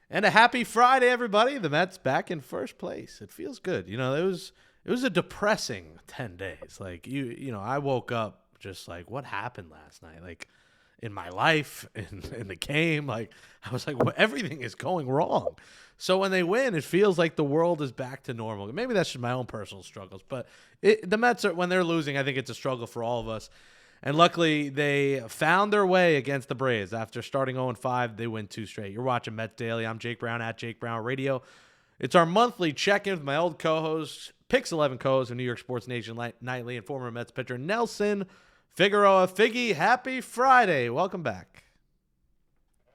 And a happy Friday, everybody. The Mets back in first place. It feels good. It was a depressing 10 days. Like I woke up just like, what happened last night? Like in my life, in the game, like I was like, everything is going wrong. So when they win, it feels like the world is back to normal. Maybe that's just my own personal struggles, but the Mets are, when they're losing, I think it's a struggle for all of us. And luckily, they found their way against the Braves. After starting 0-5, they win two straight. You're watching Mets Daily. I'm Jake Brown at Jake Brown Radio. It's our monthly check-in with my old co-host, Pix 11 co-host of New York Sports Nation Nightly, and former Mets pitcher Nelson Figueroa. Figgy, happy Friday. Welcome back.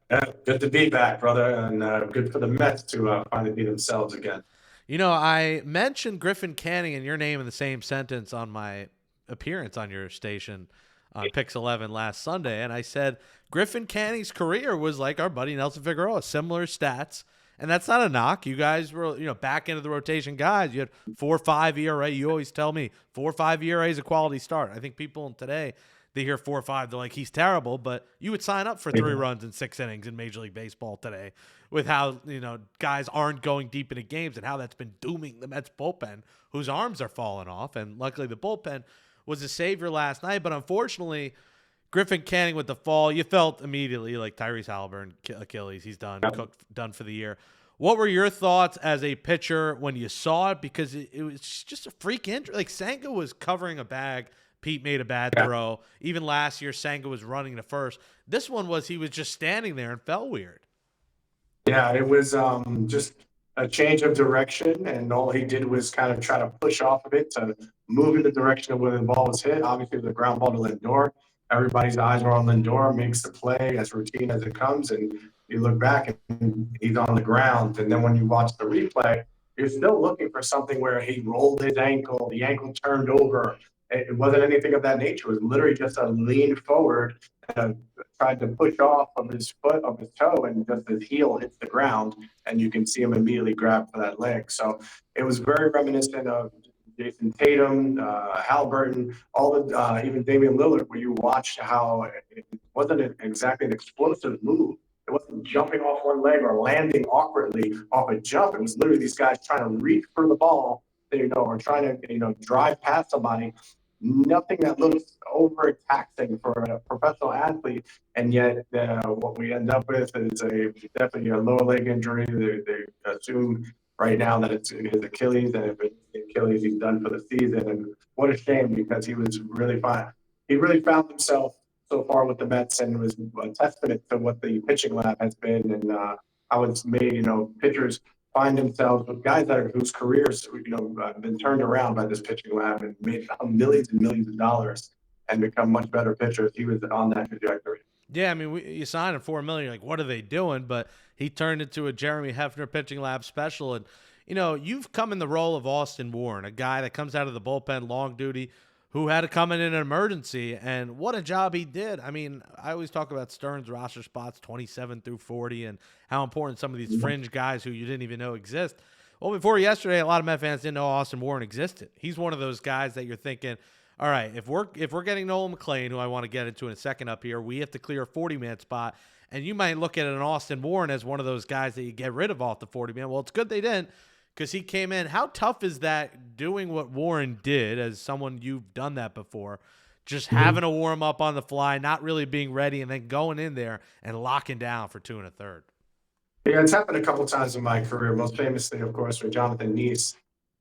Yeah, good to be back, brother, and good for the Mets to finally be themselves again. I mentioned Griffin Canning and your name in the same sentence on my appearance on your station on Pix 11 last Sunday, and I said Griffin Canning's career was like our buddy Nelson Figueroa, similar stats, and that's not a knock. You guys were, back into the rotation guys. You had 4.5 ERA. You always tell me 4.5 ERA is a quality start. I think people today, they hear 4.5, they're like, he's terrible, but you would sign up for 3 runs in 6 innings in Major League Baseball today with how, guys aren't going deep into games and how that's been dooming the Mets bullpen, whose arms are falling off. And luckily the bullpen was a savior last night, but unfortunately, Griffin Canning with the fall, you felt immediately like Tyrese Halliburton, Achilles, he's done, done for the year. What were your thoughts as a pitcher when you saw it? Because it was just a freak injury. Like Senga was covering a bag. Pete made a bad throw. Even last year, Senga was running to first. This one was he was just standing there and felt weird. Yeah, it was just a change of direction, and all he did was kind of try to push off of it to move in the direction of where the ball was hit. Obviously, the ground ball to Lindor. Everybody's eyes were on Lindor, makes the play as routine as it comes, and you look back and he's on the ground. And then when you watch the replay, you're still looking for something where he rolled his ankle, the ankle turned over. It wasn't anything of that nature. It was literally just a lean forward and tried to push off of his foot, of his toe, and just his heel hits the ground, and you can see him immediately grab for that leg. So it was very reminiscent of Jason Tatum, Halliburton, all the even Damian Lillard, where you watched how it wasn't exactly an explosive move. It wasn't jumping off one leg or landing awkwardly off a jump. It was literally these guys trying to reach for the ball, or trying to drive past somebody. Nothing that looks overtaxing for a professional athlete, and yet what we end up with is definitely a lower leg injury. They assume right now that it's his Achilles, and if it's Achilles, he's done for the season. And what a shame, because he was really fine. He really found himself so far with the Mets, and was a testament to what the pitching lab has been, and how it's made pitchers find themselves with guys whose careers have been turned around by this pitching lab and made millions and millions of dollars and become much better pitchers. He was on that trajectory. Yeah, I mean, you signed him $4 million. Like, what are they doing? But he turned into a Jeremy Hefner pitching lab special, and you've come in the role of Austin Warren, a guy that comes out of the bullpen, long duty, who had to come in an emergency, and what a job he did. I mean, I always talk about Stearns' roster spots 27 through 40 and how important some of these fringe guys who you didn't even know exist. Well, before yesterday, a lot of Met fans didn't know Austin Warren existed. He's one of those guys that you're thinking, all right, if we're getting Nolan McLean, who I want to get into in a second up here, we have to clear a 40-man spot, and you might look at an Austin Warren as one of those guys that you get rid of off the 40-man. Well, it's good they didn't, because he came in. How tough is that doing what Warren did, as someone you've done that before, just having a warm up on the fly, not really being ready, and then going in there and locking down for 2 1/3? Yeah, it's happened a couple times in my career. Most famously, of course, with Jonathan Neese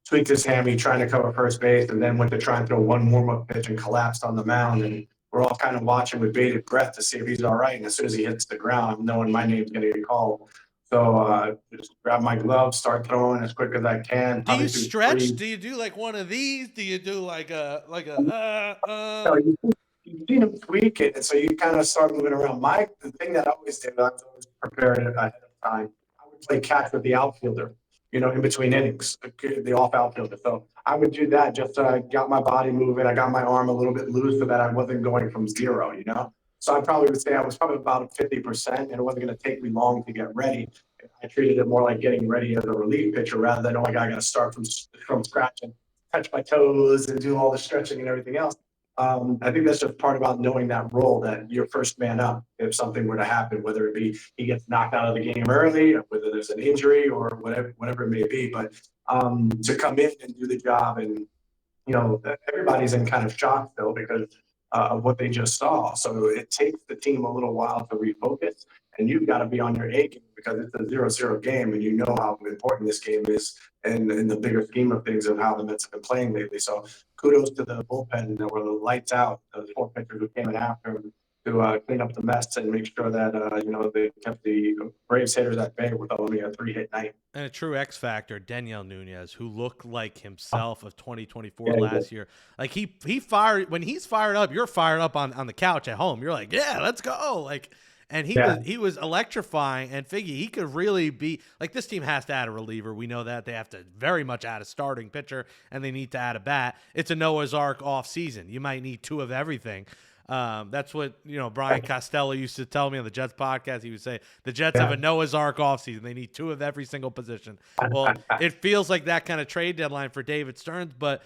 tweaked his hammy trying to cover first base, and then went to try and throw one warm-up pitch and collapsed on the mound. And we're all kind of watching with bated breath to see if he's all right. And as soon as he hits the ground, knowing my name's going to get called. So just grab my gloves, start throwing as quick as I can. Do you Probably do stretch? three. Do you do like one of these? Do you do like a No, you've seen him tweak it, and so you kind of start moving around. The thing that I always did, I was always prepared ahead of time. I would play catch with the outfielder, in between innings, the off outfielder. So I would do that just so I got my body moving. I got my arm a little bit loose so that I wasn't going from zero. So I probably would say I was probably about 50%, and it wasn't going to take me long to get ready. I treated it more like getting ready as a relief pitcher rather than, oh my God, I got to start from scratch and touch my toes and do all the stretching and everything else. I think that's just part about knowing that role, that you're first man up if something were to happen, whether it be he gets knocked out of the game early, or whether there's an injury or whatever it may be. But to come in and do the job, and everybody's in kind of shock still because of what they just saw. So it takes the team a little while to refocus, and you've got to be on your A game because it's a 0-0 game, and you know how important this game is in the bigger scheme of things of how the Mets have been playing lately. So kudos to the bullpen that were lights out, the four pitchers who came in after him to clean up the mess and make sure that they kept the Braves hitters at bay with only a 3-hit night. And a true X factor, Daniel Nunez, who looked like himself of 2024 Yeah, last year. Like he fired when he's fired up, you're fired up on the couch at home. You're like, yeah, let's go. Like, and yeah, he was electrifying. And Figgy, he could really be like, this team has to add a reliever. We know that they have to very much add a starting pitcher, and they need to add a bat. It's a Noah's Ark off season. You might need two of everything. That's what Brian Costello used to tell me on the Jets podcast. He would say the Jets have a Noah's Ark offseason. They need two of every single position. Well, it feels like that kind of trade deadline for David Stearns, but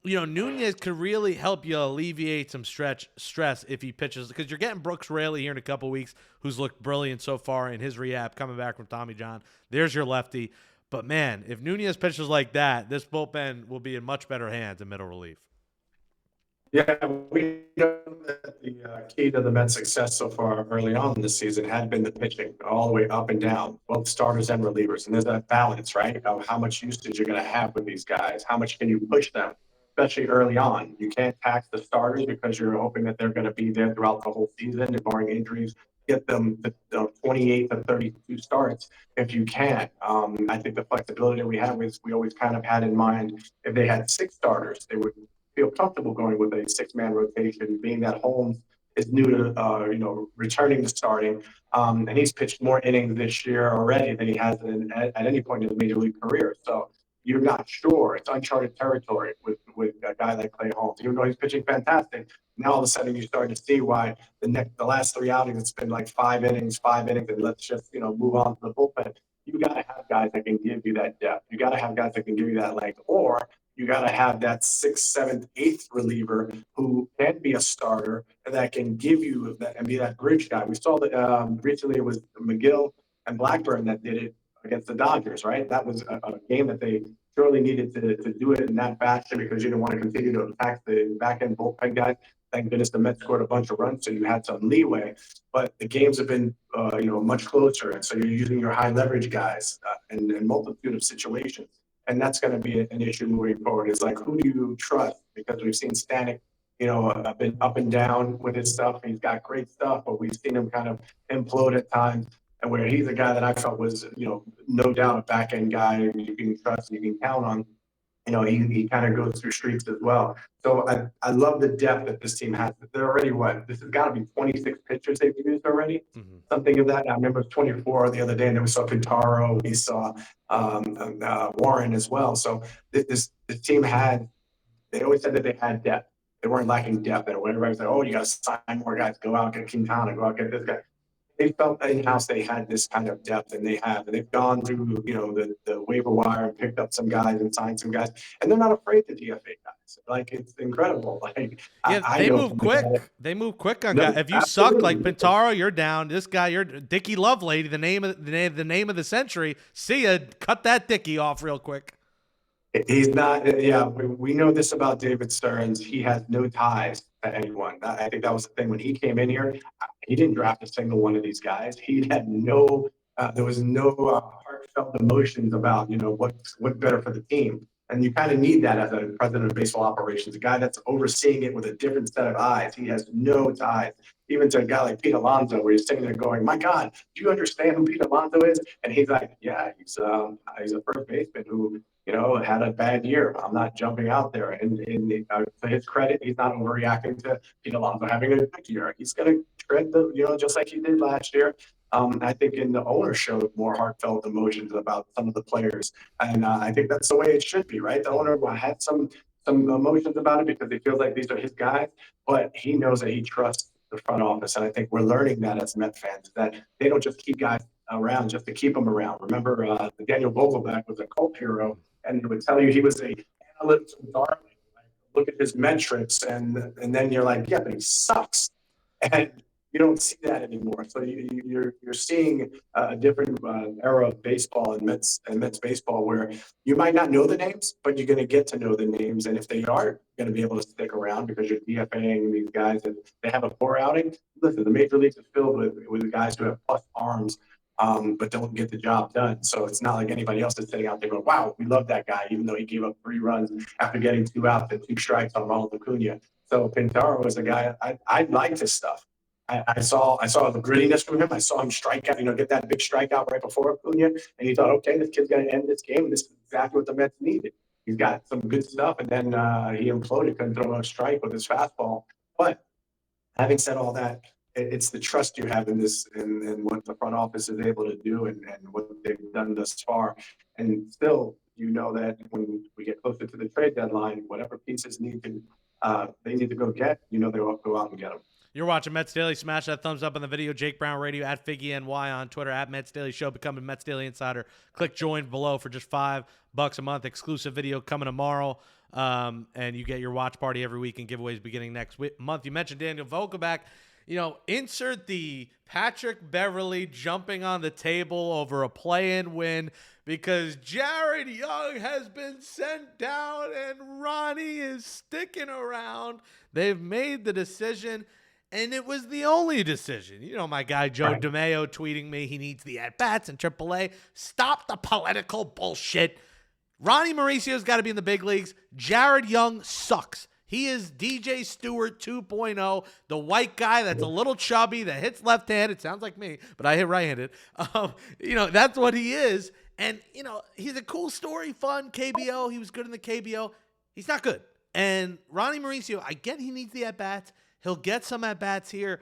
Nunez could really help you alleviate some stress if he pitches, because you're getting Brooks Raley here in a couple weeks, who's looked brilliant so far in his rehab coming back from Tommy John. There's your lefty. But man, if Nunez pitches like that, this bullpen will be in much better hands in middle relief. Yeah, we know that the key to the Mets' success so far early on in the season had been the pitching, all the way up and down, both starters and relievers. And there's that balance, right, of how much usage you're going to have with these guys. How much can you push them, especially early on? You can't tax the starters because you're hoping that they're going to be there throughout the whole season, and barring injuries, get them the 28 to 32 starts if you can. I think the flexibility that we have is we always kind of had in mind if they had six starters, they would feel comfortable going with a six-man rotation, being that Holmes is new to, returning to starting. And he's pitched more innings this year already than he has at any point in his major league career. So you're not sure. It's uncharted territory with a guy like Clay Holmes. Even though he's pitching fantastic, now all of a sudden you start to see why the last three outings, it's been like five innings, and let's just, move on to the bullpen. You got to have guys that can give you that depth. You got to have guys that can give you that length, or you got to have that sixth, seventh, eighth reliever who can be a starter that can give you that and be that bridge guy. We saw that recently it was McGill and Blackburn that did it against the Dodgers, right? That was a game that they surely needed to do it in that fashion because you didn't want to continue to attack the back end bullpen guys. Thank goodness the Mets scored a bunch of runs, so you had some leeway. But the games have been, much closer, and so you're using your high leverage guys in a multitude of situations. And that's going to be an issue moving forward. Is like, who do you trust? Because we've seen Stanek, a bit up and down with his stuff. He's got great stuff, but we've seen him kind of implode at times. And where he's a guy that I felt was, no doubt a back end guy you can trust and you can count on. He kind of goes through streaks as well. So I love the depth that this team has. They're already what? This has got to be 26 pitchers they've used already. Mm-hmm. Something of that. I remember it was 24 the other day, and then we saw Pintaro, we saw Warren as well. So this team they always said that they had depth. They weren't lacking depth. And everybody was like, oh, you got to sign more guys, go out, get Quintana, go out, get this guy. They felt in-house they had this kind of depth, and they have. And they've gone through, the waiver wire and picked up some guys and signed some guys, and they're not afraid to DFA guys. Like, it's incredible. Like, yeah, they move quick. They move quick on guys. If you suck like Pintaro, you're down. This guy, you're Dickie Lovelady, the name of the century. See ya. Cut that Dickie off real quick. He's not. Yeah, we know this about David Stearns. He has no ties to anyone. I think that was the thing when he came in here. He didn't draft a single one of these guys. He had no. There was no heartfelt emotions about what's better for the team. And you kind of need that as a president of baseball operations, a guy that's overseeing it with a different set of eyes. He has no ties, even to a guy like Pete Alonso, where he's sitting there going, "My God, do you understand who Pete Alonso is?" And he's like, "Yeah, he's a first baseman who had a bad year. I'm not jumping out there." And to his credit, he's not overreacting to Pete Alonso having a good year. He's going to tread just like he did last year. I think in the owner showed more heartfelt emotions about some of the players, and I think that's the way it should be, right? The owner had some emotions about it because he feels like these are his guys, but he knows that he trusts the front office, and I think we're learning that as Met fans, that they don't just keep guys around just to keep them around. Remember, Daniel Vogelback was a cult hero, and he would tell you he was a analytical darling. look at his metrics, and then you're like, yeah, but he sucks. And you don't see that anymore. So you're seeing a different era of baseball and Mets baseball where you might not know the names, but you're going to get to know the names. And if they are going to be able to stick around because you're DFAing these guys and they have a poor outing, listen, the major leagues are filled with guys who have plus arms, but don't get the job done. So it's not like anybody else is sitting out there going, wow, we love that guy, even though he gave up 3 runs after getting 2 outs and 2 strikes on Ronald Acuna. So Pintaro was a guy I liked his stuff. I saw the grittiness from him. I saw him strike out, get that big strikeout right before Acuna, and he thought, okay, this kid's going to end this game. This is exactly what the Mets needed. He's got some good stuff, and then he imploded, couldn't throw a strike with his fastball. But having said all that, it's the trust you have in this and what the front office is able to do and what they've done thus far. And still, that when we get closer to the trade deadline, whatever pieces they need to go get, they'll go out and get them. You're watching Mets Daily. Smash that thumbs up on the video. Jake Brown Radio at FiggyNY on Twitter, at Mets Daily Show. Become a Mets Daily Insider. Click join below for just $5 a month. Exclusive video coming tomorrow. And you get your watch party every week and giveaways beginning next month. You mentioned Daniel Vogelbach. Insert the Patrick Beverley jumping on the table over a play-in win because Jared Young has been sent down and Ronnie is sticking around. They've made the decision. And it was the only decision. My guy Joe DeMeo tweeting me he needs the at-bats in AAA. Stop the political bullshit. Ronnie Mauricio's got to be in the big leagues. Jared Young sucks. He is DJ Stewart 2.0, the white guy that's a little chubby, that hits left-handed. Sounds like me, but I hit right-handed. That's what he is. And, he's a cool story, fun, KBO. He was good in the KBO. He's not good. And Ronnie Mauricio, I get he needs the at-bats. He'll get some at-bats here.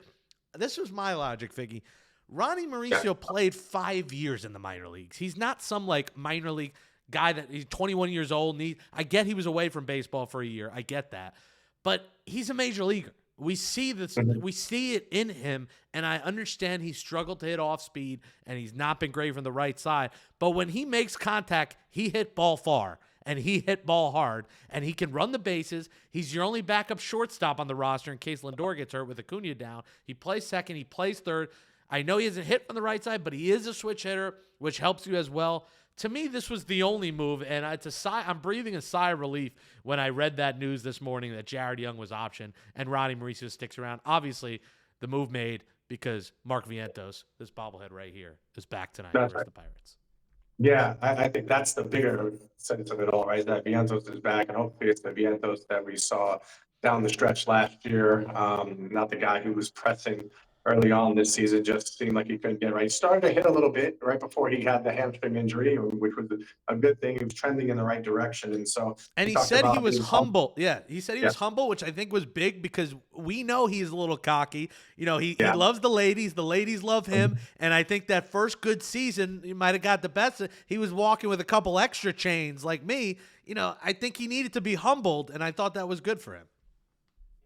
This was my logic, Figgy. Ronnie Mauricio played 5 years in the minor leagues. He's not some, minor league guy that he's 21 years old. I get he was away from baseball for a year. I get that. But he's a major leaguer. We see this. We see it in him, and I understand he struggled to hit off speed, and he's not been great from the right side. But when he makes contact, he hit ball far. And he hit ball hard, and he can run the bases. He's your only backup shortstop on the roster in case Lindor gets hurt with Acuna down. He plays second. He plays third. I know he hasn't hit from the right side, but he is a switch hitter, which helps you as well. To me, this was the only move, and it's a sigh. I'm breathing a sigh of relief when I read that news this morning that Jared Young was optioned and Ronnie Mauricio sticks around. Obviously, the move made because Mark Vientos, this bobblehead right here, is back tonight versus the Pirates. Yeah, I think that's the bigger sense of it all, right? That Vientos is back, and hopefully it's the Vientos that we saw down the stretch last year. Not the guy who was pressing early on this season, just seemed like he couldn't get right. He started to hit a little bit right before he had the hamstring injury, which was a good thing. He was trending in the right direction. And so, and he said he was humble. Yeah, he said he was humble, which I think was big because we know he's a little cocky. He loves the ladies. The ladies love him. And I think that first good season, he might have got the best. He was walking with a couple extra chains like me. I think he needed to be humbled, and I thought that was good for him.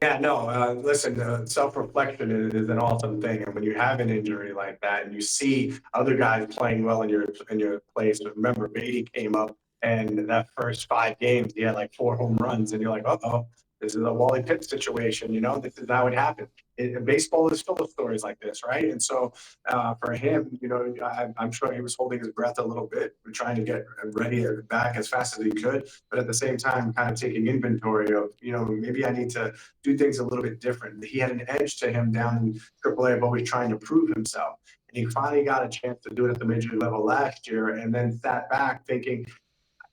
Yeah, no, listen, self-reflection is an awesome thing. And when you have an injury like that and you see other guys playing well in your place, remember Beatty came up and that first 5 games, he had 4 home runs and you're like, uh-oh, this is a Wally Pitt situation, this is how it happened. Baseball is full of stories like this, right? And so for him, I'm sure he was holding his breath a little bit, trying to get ready back as fast as he could, but at the same time, kind of taking inventory of, maybe I need to do things a little bit different. He had an edge to him down in AAA of always trying to prove himself. And he finally got a chance to do it at the major league level last year and then sat back thinking,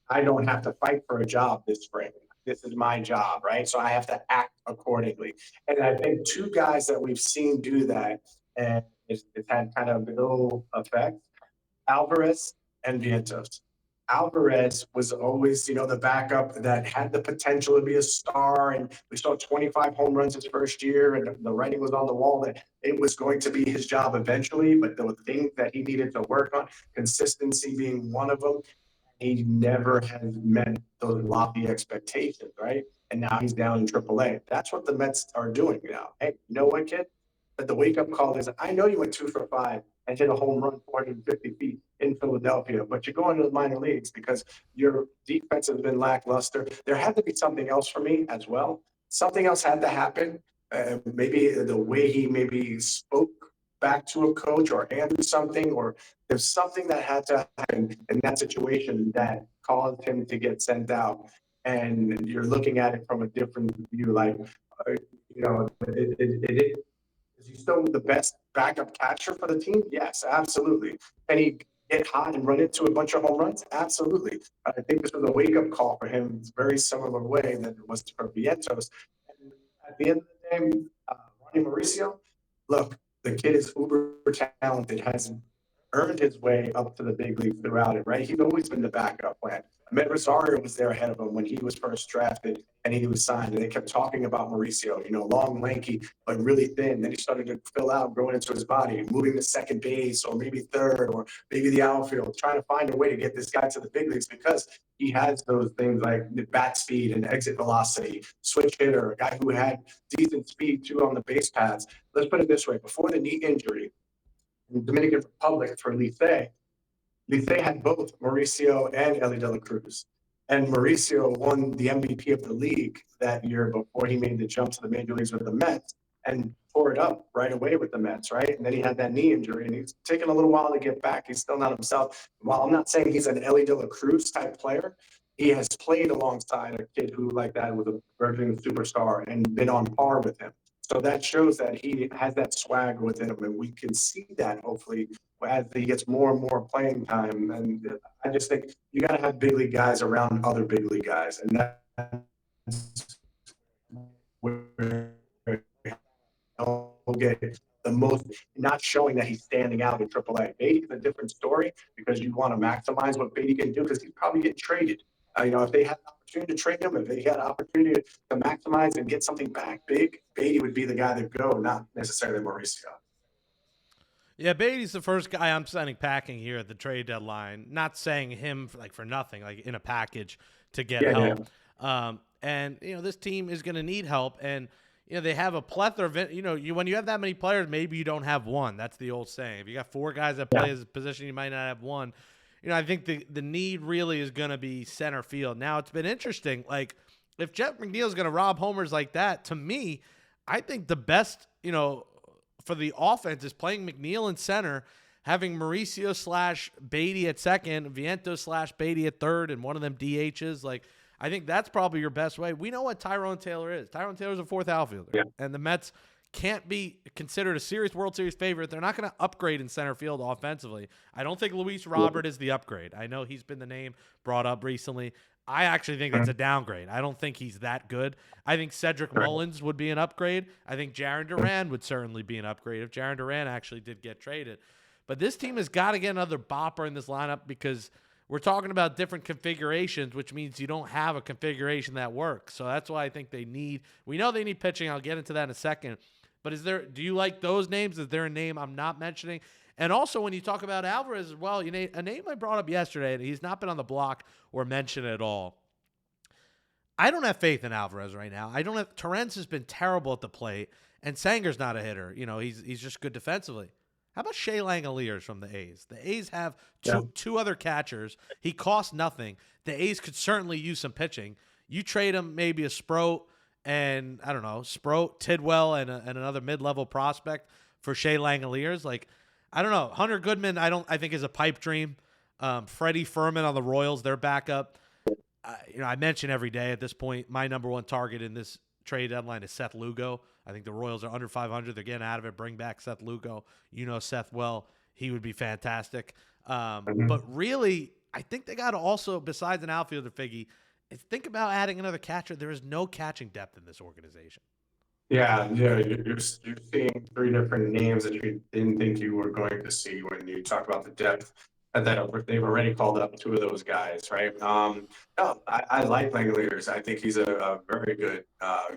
I don't have to fight for a job this spring. This is my job, right? So I have to act accordingly. And I think 2 guys that we've seen do that, and it's had kind of little effect, Alvarez and Vientos. Alvarez was always, the backup that had the potential to be a star, and we saw 25 home runs his first year, and the writing was on the wall that it was going to be his job eventually, but there were things that he needed to work on, consistency being one of them. He never has met those lofty expectations, right? And now he's down in AAA. That's what the Mets are doing now. Hey, you know what, kid? But the wake up call is, I know you went 2 for 5 and hit a home run 450 feet in Philadelphia, but you're going to the minor leagues because your defense has been lackluster. There had to be something else for me as well. Something else had to happen. Maybe the way he maybe spoke back to a coach or handled something, or there's something that had to happen in that situation that caused him to get sent out. And you're looking at it from a different view, like, uh, is he still the best backup catcher for the team? Yes, absolutely. Can he get hot and run into a bunch of home runs? Absolutely. I think this was a wake up call for him. It's a very similar way that it was for Vientos. And at the end of the day, Ronnie Mauricio, look, the kid is uber talented, has earned his way up to the big leagues throughout it, right? He's always been the backup plan. Ahmed Rosario was there ahead of him when he was first drafted and he was signed. And they kept talking about Mauricio, long, lanky, but really thin. Then he started to fill out, growing into his body, moving to second base or maybe third or maybe the outfield, trying to find a way to get this guy to the big leagues because he has those things like the bat speed and exit velocity, switch hitter, a guy who had decent speed too on the base paths. Let's put it this way: before the knee injury, in the Dominican Republic for Lithe had both Mauricio and Ellie De La Cruz. And Mauricio won the MVP of the league that year before he made the jump to the major leagues with the Mets and tore it up right away with the Mets, right? And then he had that knee injury and he's taken a little while to get back. He's still not himself. While I'm not saying he's an Ellie De La Cruz type player, he has played alongside a kid who like that was a burgeoning superstar and been on par with him. So that shows that he has that swag within him, and we can see that hopefully as he gets more and more playing time. And I just think you got to have big league guys around other big league guys, and that's where he'll get the most. Not showing that he's standing out in AAA. Beatty's a different story because you want to maximize what Beatty can do because he's probably getting traded. If they had an opportunity to trade him, if they had an opportunity to maximize and get something back big, Beatty would be the guy to go, not necessarily Mauricio. Yeah, Beatty's the first guy I'm sending packing here at the trade deadline. Not saying him for nothing, like in a package to get help. Yeah. And this team is going to need help, and they have a plethora of when you have that many players, maybe you don't have one. That's the old saying. If you got 4 guys that play as a position, you might not have one. I think the need really is going to be center field. Now, it's been interesting. Like, if Jeff McNeil is going to rob homers like that, to me, I think the best, for the offense is playing McNeil in center, having Mauricio / Beatty at second, Vientos / Beatty at third, and one of them DHs. Like, I think that's probably your best way. We know what Tyrone Taylor is. Tyrone Taylor's a 4th outfielder, and the Mets can't be considered a serious World Series favorite. They're not going to upgrade in center field offensively. I don't think Luis Robert is the upgrade. I know he's been the name brought up recently. I actually think that's a downgrade. I don't think he's that good. I think Cedric Mullins would be an upgrade. I think Jarren Duran would certainly be an upgrade if Jarren Duran actually did get traded. But this team has got to get another bopper in this lineup because we're talking about different configurations, which means you don't have a configuration that works. So that's why I think we know they need pitching. I'll get into that in a second. But do you like those names? Is there a name I'm not mentioning? And also, when you talk about Alvarez as well, a name I brought up yesterday, and he's not been on the block or mentioned at all. I don't have faith in Alvarez right now. Torrens has been terrible at the plate, and Sanger's not a hitter. He's just good defensively. How about Shea Langoliers from the A's? The A's have two other catchers. He costs nothing. The A's could certainly use some pitching. You trade him maybe a Sproat and, I don't know, Tidwell, and another mid-level prospect for Shea Langoliers. Like, I don't know. Hunter Goodman, I think is a pipe dream. Freddie Furman on the Royals, their backup. I mention every day at this point, my number one target in this trade deadline is Seth Lugo. I think the Royals are under 500. They're getting out of it. Bring back Seth Lugo. Seth well. He would be fantastic. But really, I think they got to also, besides an outfielder, Figgy, think about adding another catcher. There is no catching depth in this organization. Yeah, you're seeing 3 different names that you didn't think you were going to see when you talk about the depth. And that they've already called up 2 of those guys, right? No, I like Langoliers. I think he's a very good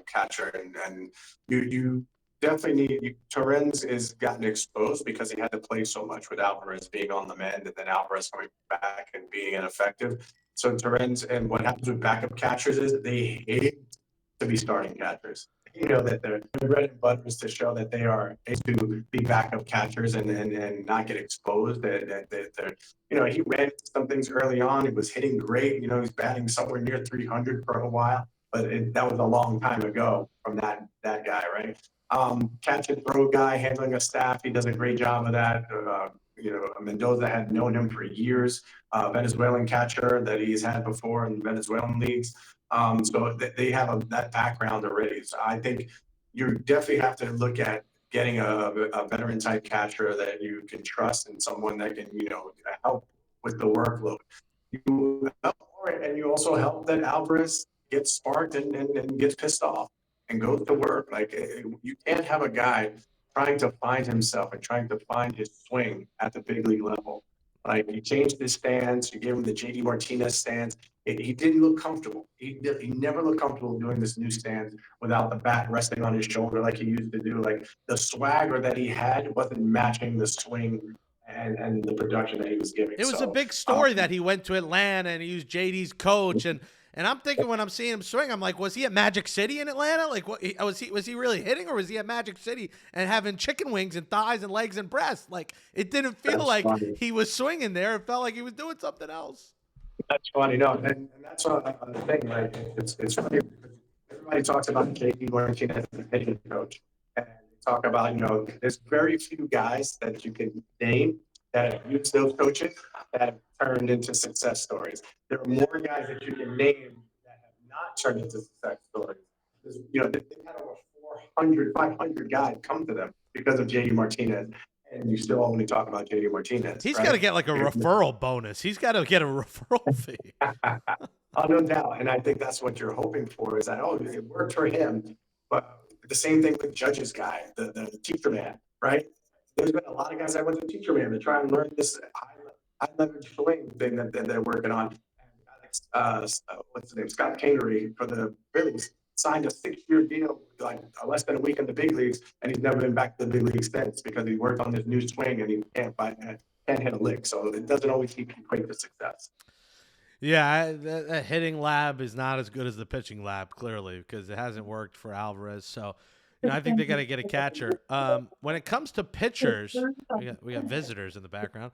catcher, and you definitely need. Torrens is gotten exposed because he had to play so much with Alvarez being on the mend, and then Alvarez coming back and being ineffective. So Torrens, and what happens with backup catchers is they hate to be starting catchers. that their bread and butter is to show that they are able to be backup catchers and not get exposed. That they're, he ran into some things early on. He was hitting great. He's batting somewhere near 300 for a while, but that was a long time ago from that guy, right? Catch and throw guy handling a staff. He does a great job of that. Mendoza had known him for years. Venezuelan catcher that he's had before in Venezuelan leagues. So they have that background already. So I think you definitely have to look at getting a veteran type catcher that you can trust and someone that can, help with the workload. And you also help that Alvarez gets sparked and gets pissed off and goes to work. Like you can't have a guy trying to find himself and trying to find his swing at the big league level. Like you changed his stance, you gave him the JD Martinez stance. He didn't look comfortable. He never looked comfortable doing this new stance without the bat resting on his shoulder like he used to do. Like the swagger that he had wasn't matching the swing and the production that he was giving. It was a big story that he went to Atlanta and he used JD's coach, and I'm thinking when I'm seeing him swing, I'm like, was he at Magic City in Atlanta? Like, what was he really hitting, or was he at Magic City and having chicken wings and thighs and legs and breasts? Like, it didn't feel like he was swinging there. It felt like he was doing something else. That's funny, no, and that's what the thing. Like, it's funny because everybody talks about JD Martinez as a pitching coach, and they talk about there's very few guys that you can name that have used those coaches that have turned into success stories. There are more guys that you can name that have not turned into success stories. They've had over 400, 500 guys come to them because of JD Martinez. And you still only talk about JD Martinez. He's got to get like a referral bonus. He's got to get a referral fee. Oh, no doubt. And I think that's what you're hoping for is that, it worked for him. But the same thing with Judge's guy, the teacher man, right? There's been a lot of guys that went to teacher man to try and learn this high leverage swing thing that they're working on. What's his name? Scott Kingery for the Phillies signed a 6-year deal, like less than a week in the big leagues, and he's never been back to the big leagues since because he worked on this new swing and he can't hit a lick. So it doesn't always equate to success. Yeah, the hitting lab is not as good as the pitching lab, clearly, because it hasn't worked for Alvarez. So, I think they got to get a catcher. When it comes to pitchers, we got visitors in the background.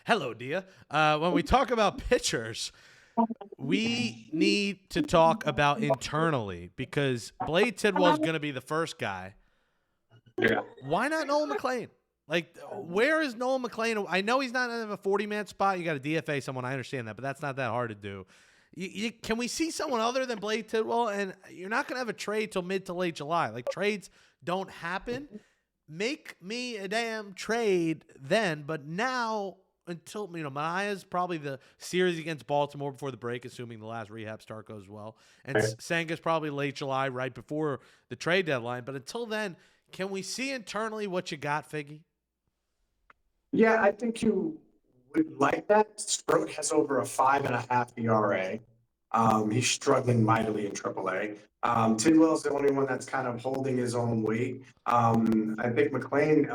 Hello, Dia. When we talk about pitchers, we need to talk about internally because Blade Tidwell is going to be the first guy. Yeah. Why not Noel McLean? Like, where is Noel McLean? I know he's not in a 40-man spot. You got to DFA someone. I understand that, but that's not that hard to do. Can we see someone other than Blade Tidwell? And you're not going to have a trade till mid to late July. Like, trades don't happen. Make me a damn trade then, but now until, Manaya's probably the series against Baltimore before the break, assuming the last rehab start goes well. And Senga's probably late July, right before the trade deadline. But until then, can we see internally what you got, Figgy? Yeah, I think you would like that. Sproat has over a 5.5 ERA. He's struggling mightily in AAA. Tidwell's the only one that's kind of holding his own weight. I think McLean,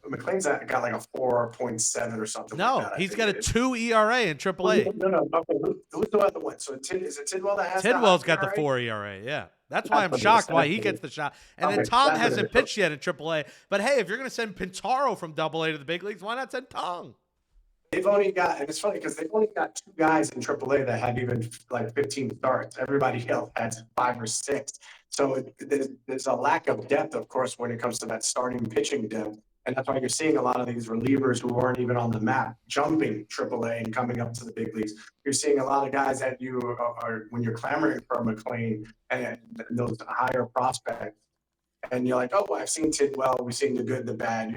McLean's got like a 4.7 or something. No, like that, he's got a 2 ERA in AAA. No. Okay. Who's the other one? So is it Tidwell that has Tidwell's got the 4 ERA, yeah. That's why I'm shocked why he gets the shot. And then Tong hasn't pitched yet in AAA. But, hey, if you're going to send Pintaro from AA to the big leagues, why not send Tong? They've only got, and it's funny because they've only got 2 guys in AAA that had even like 15 starts. Everybody else has 5 or 6. So there's a lack of depth, of course, when it comes to that starting pitching depth. And that's why you're seeing a lot of these relievers who aren't even on the map jumping AAA and coming up to the big leagues. You're seeing a lot of guys that you are when you're clamoring for McLean and those higher prospects. And you're like, oh, I've seen Tidwell. We've seen the good, the bad.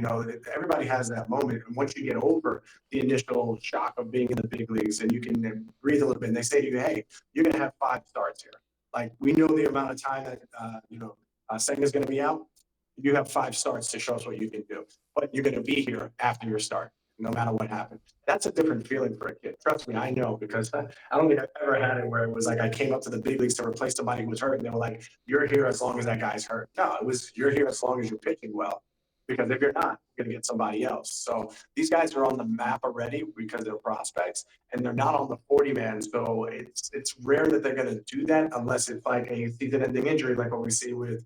Everybody has that moment. And once you get over the initial shock of being in the big leagues and you can breathe a little bit, and they say to you, hey, you're going to have 5 starts here. Like, we know the amount of time that, Senga's going to be out. You have 5 starts to show us what you can do. But you're going to be here after your start, no matter what happens. That's a different feeling for a kid. Trust me, I know, because I don't think I've ever had it where it was like I came up to the big leagues to replace somebody who was hurt, and they were like, you're here as long as that guy's hurt. No, it was you're here as long as you're pitching well. because if you're not, you're going to get somebody else. So these guys are on the map already because they're prospects, and they're not on the 40 man. So it's rare that they're going to do that unless it's like a season-ending injury, like what we see with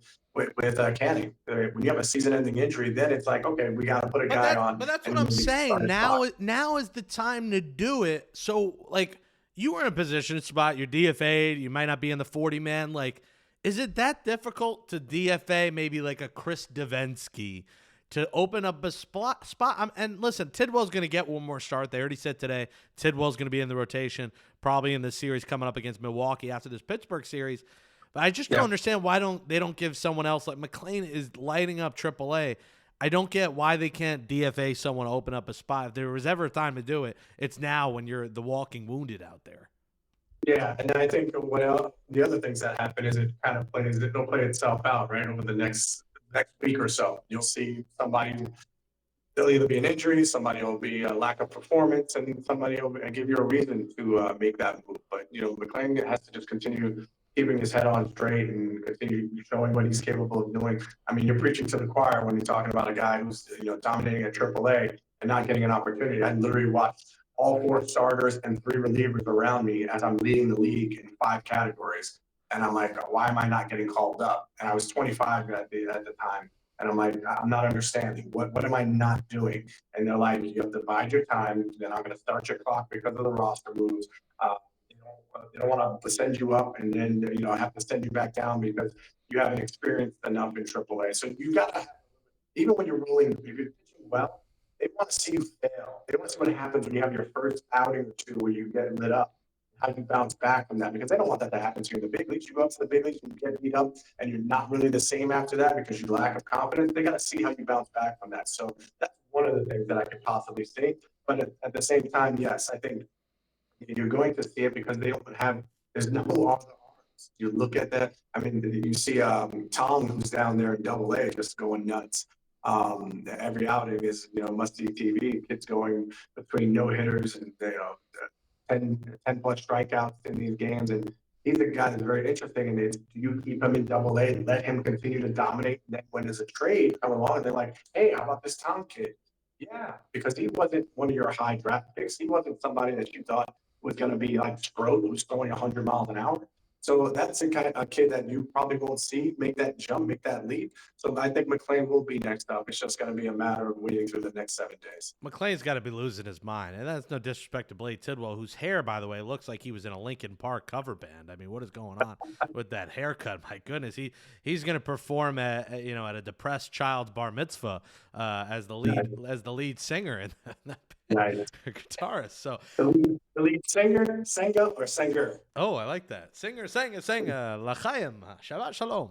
Canning. When you have a season-ending injury, then it's like, okay, we got to put a guy on But that's what and I'm maybe start saying. his spot. Now is the time to do it. So like you were in a position spot, you're DFA'd, you might not be in the 40 man. Like, is it that difficult to DFA maybe like a Chris Davinsky to open up a spot? And listen, Tidwell's going to get one more start. They already said today Tidwell's going to be in the rotation, probably in the series coming up against Milwaukee after this Pittsburgh series. But I just don't understand why they don't give someone else, like McLean is lighting up AAA. I don't get why they can't DFA someone to open up a spot. If there was ever a time to do it, it's now when you're the walking wounded out there. Yeah, and I think the other things that happen is it'll play itself out right over the next week or so. You'll see somebody. There'll either be an injury, somebody will be a lack of performance, and somebody will give you a reason to make that move. But McClain has to just continue keeping his head on straight and continue showing what he's capable of doing. I mean, you're preaching to the choir when you're talking about a guy who's dominating at AAA and not getting an opportunity. I literally watched all 4 starters and 3 relievers around me as I'm leading the league in 5 categories, and I'm like, why am I not getting called up? And I was 25 at the time. And I'm like, I'm not understanding. What am I not doing? And they're like, you have to bide your time. Then I'm going to start your clock because of the roster moves. They don't want to send you up and then have to send you back down because you haven't experienced enough in AAA. So you got to, even when you're rolling, if you're pitching well, they want to see you fail. They want to see what happens when you have your first outing or two where you get lit up. How you bounce back from that, because they don't want that to happen to you in the big leagues. You go up to the big leagues and you get beat up and you're not really the same after that because you lack of confidence. They got to see how you bounce back from that. So that's one of the things that I could possibly see. But at the same time, yes, I think you're going to see it because there's no off the arms. You look at that. I mean, you see Tom, who's down there in AA, just going nuts. Every outing is must see TV. Kids going between no hitters and 10 plus strikeouts in these games. And he's a guy that's very interesting. And it's, do you keep him in AA, let him continue to dominate? And then when there's a trade come along, they're like, hey, how about this Tom kid? Yeah, because he wasn't one of your high draft picks. He wasn't somebody that you thought was going to be like Strode, who's throwing 100 miles an hour. So that's a kind of a kid that you probably won't see make that jump, make that leap. So I think McLean will be next up. It's just going to be a matter of waiting through the next 7 days. McLean's got to be losing his mind. And that's no disrespect to Blade Tidwell, whose hair, by the way, looks like he was in a Linkin Park cover band. I mean, what is going on with that haircut? My goodness, he's going to perform at a depressed child's bar mitzvah as the lead singer and Nice. guitarist. So the lead singer, singer. Oh, I like that. Singer, L'chaim, Shabbat Shalom.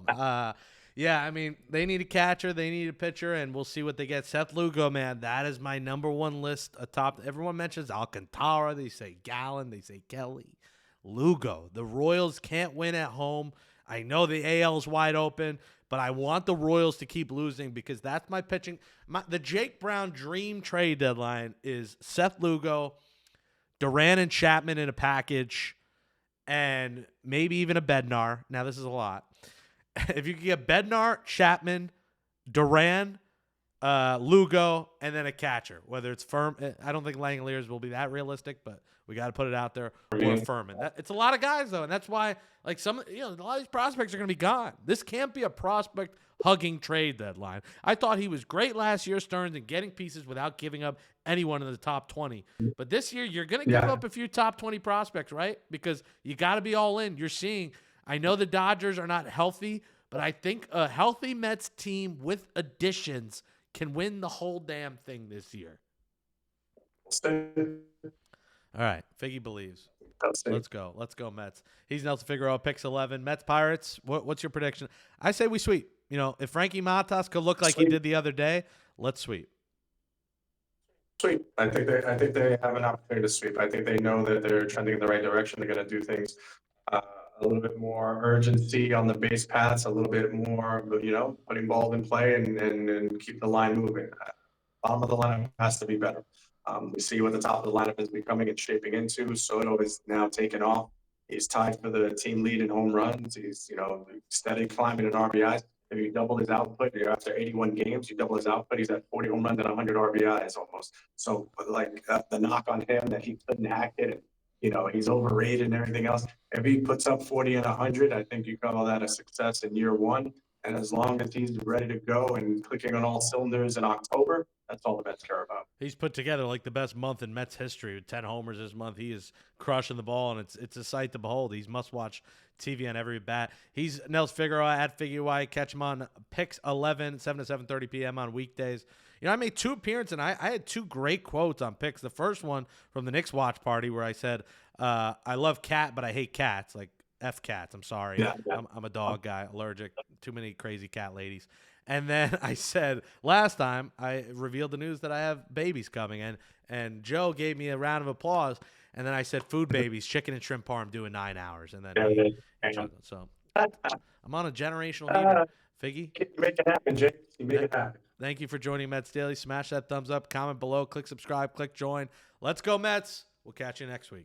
Yeah, I mean, they need a catcher, they need a pitcher, and we'll see what they get. Seth Lugo, man, that is my number 1 list atop. Everyone mentions Alcantara, they say Gallen, they say Kelly. Lugo, the Royals can't win at home. I know the AL is wide open, but I want the Royals to keep losing because that's my pitching. The Jake Brown dream trade deadline is Seth Lugo, Duran and Chapman in a package, and maybe even a Bednar. Now, this is a lot. If you could get Bednar, Chapman, Duran, Lugo, and then a catcher, whether it's firm. I don't think Langoliers will be that realistic, but we got to put it out there. Or Furman. It's a lot of guys though, and that's why a lot of these prospects are going to be gone. This can't be a prospect hugging trade deadline. I thought he was great last year, Stearns, and getting pieces without giving up anyone in the top 20. But this year, you're going to give up a few top 20 prospects, right? Because you got to be all in. You're seeing. I know the Dodgers are not healthy, but I think a healthy Mets team with additions can win the whole damn thing this year. All right, Figgy believes. Let's go Mets. He's Nelson Figueroa, picks 11. Mets Pirates. What's your prediction? I say we sweep. If Frankie Matas could look like he did the other day, let's sweep. Sweep. I think they have an opportunity to sweep. I think they know that they're trending in the right direction. They're going to do things a little bit more urgency on the base paths, a little bit more, putting balls in play and keep the line moving. Bottom of the lineup has to be better. We see what the top of the lineup is becoming and shaping into. Soto is now taken off. He's tied for the team lead in home runs. He's, steady climbing in RBIs. If you double his output, after 81 games, you double his output. He's at 40 home runs and 100 RBIs almost. So, like the knock on him that he couldn't hack it, and he's overrated and everything else. If he puts up 40 and 100, I think you call that a success in year one. And as long as he's ready to go and clicking on all cylinders in October, that's all the Mets care about. He's put together like the best month in Mets history with 10 homers this month. He is crushing the ball, and it's a sight to behold. He's must-watch TV on every bat. He's Nels Figueroa at FIGUEROA. Catch him on Picks 11, 7 to 7:30 p.m. on weekdays. I made 2 appearances, and I had 2 great quotes on Picks. The first one from the Knicks watch party where I said, I love cat, but I hate cats. Like, F cats. I'm sorry. Yeah. I'm a dog guy, allergic. Too many crazy cat ladies. And then I said last time I revealed the news that I have babies coming, and Joe gave me a round of applause. And then I said food babies, chicken and shrimp parm doing 9 hours, and then so I'm on a generational heater. Figgy, You make it happen, Jake. You make it happen. Thank you for joining Mets Daily. Smash that thumbs up, comment below, click subscribe, click join. Let's go Mets. We'll catch you next week.